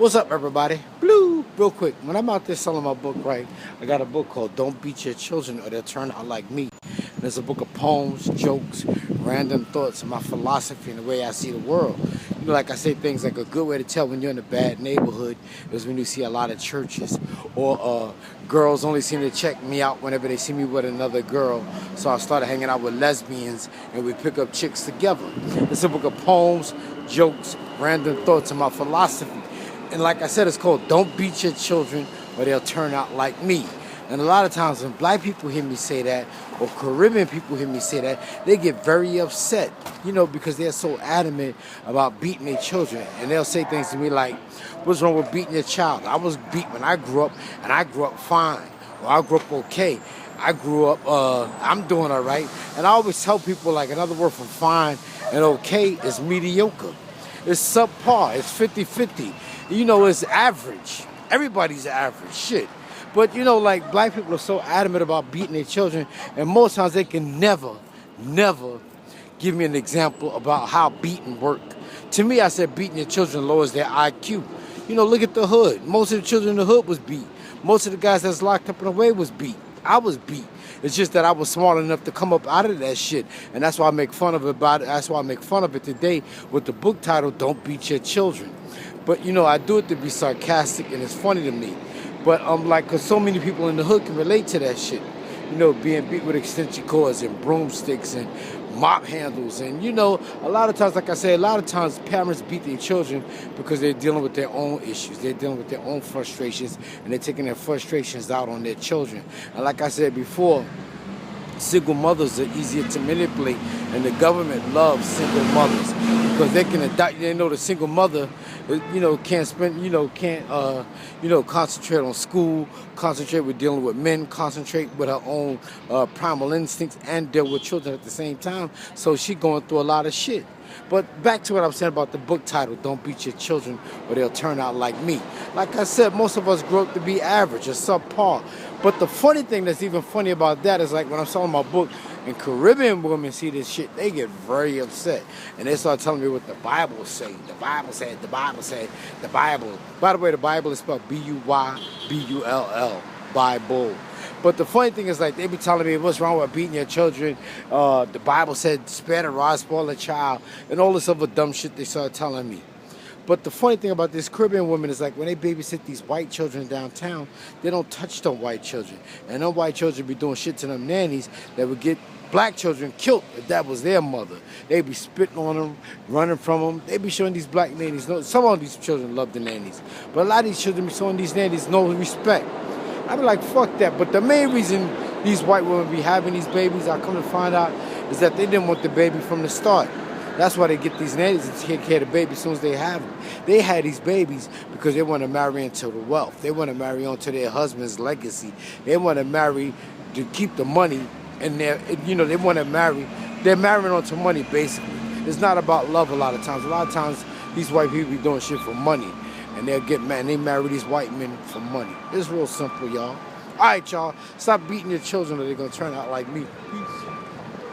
What's up, everybody? Blue, real quick. When I'm out there selling my book, right, I got a book called Don't Beat Your Children or They'll Turn Out Like Me. And it's a book of poems, jokes, random thoughts, and my philosophy and the way I see the world. You know, like I say things like a good way to tell when you're in a bad neighborhood is when you see a lot of churches. Or girls only seem to check me out whenever they see me with another girl. So I started hanging out with lesbians and we pick up chicks together. It's a book of poems, jokes, random thoughts, and my philosophy. And like I said, it's called Don't Beat Your Children or They'll Turn Out Like Me. And a lot of times when black people hear me say that, or Caribbean people hear me say that, they get very upset, you know, because they're so adamant about beating their children. And they'll say things to me like, what's wrong with beating your child? I was beat when I grew up, and I grew up fine, or I grew up okay. I grew up, I'm doing all right. And I always tell people, like, another word for fine and okay is mediocre. It's subpar, it's 50-50. You know, it's average. Everybody's average, shit. But, you know, like, black people are so adamant about beating their children, and most times they can never give me an example about how beating work. To me, I said beating your children lowers their IQ. You know, look at the hood. Most of the children in the hood was beat. Most of the guys that's locked up in the way was beat. I was beat. It's just that I was smart enough to come up out of that shit, and that's why I make fun of it. That's why I make fun of it today with the book title, Don't Beat Your Children. But, you know, I do it to be sarcastic, and it's funny to me. But, like, because so many people in the hood can relate to that shit. You know, being beat with extension cords and broomsticks and mop handles. And, you know, a lot of times, like I said, a lot of times parents beat their children because they're dealing with their own issues. They're dealing with their own frustrations, and they're taking their frustrations out on their children. And like I said before, single mothers are easier to manipulate, and the government loves single mothers because they can adopt. They know the single mother, you know, can't spend, you know, can't, you know, concentrate on school, concentrate with dealing with men, concentrate with her own primal instincts, and deal with children at the same time. So she going through a lot of shit. But back to what I'm saying about the book title, Don't Beat Your Children or They'll Turn Out Like Me. Like I said, most of us grew up to be average or subpar. But the funny thing that's even funny about that is, like, when I'm selling my book and Caribbean women see this shit, they get very upset. And they start telling me what the Bible say. The Bible said, the Bible said, the Bible. By the way, the Bible is spelled B-U-Y-B-U-L-L, Bible. But the funny thing is, like, they be telling me, what's wrong with beating your children? The Bible said, spare the rod, spoil the child, and all this other dumb shit they started telling me. But the funny thing about this Caribbean woman is, like, when they babysit these white children downtown, they don't touch them white children. And them white children be doing shit to them nannies that would get black children killed if that was their mother. They be spitting on them, running from them. They be showing these black nannies, some of these children love the nannies, but a lot of these children be showing these nannies no respect. I be like, fuck that. But the main reason these white women be having these babies, I come to find out, is that they didn't want the baby from the start. That's why they get these nannies to take care of the baby as soon as they have them. They had these babies because they want to marry into the wealth. They want to marry onto their husband's legacy. They want to marry to keep the money in their, you know, they want to marry. They're marrying onto money, basically. It's not about love a lot of times. A lot of times, these white people be doing shit for money. And they'll get mad and they marry these white men for money. It's real simple, y'all. All right, y'all. Stop beating your children or they're going to turn out like me. Peace.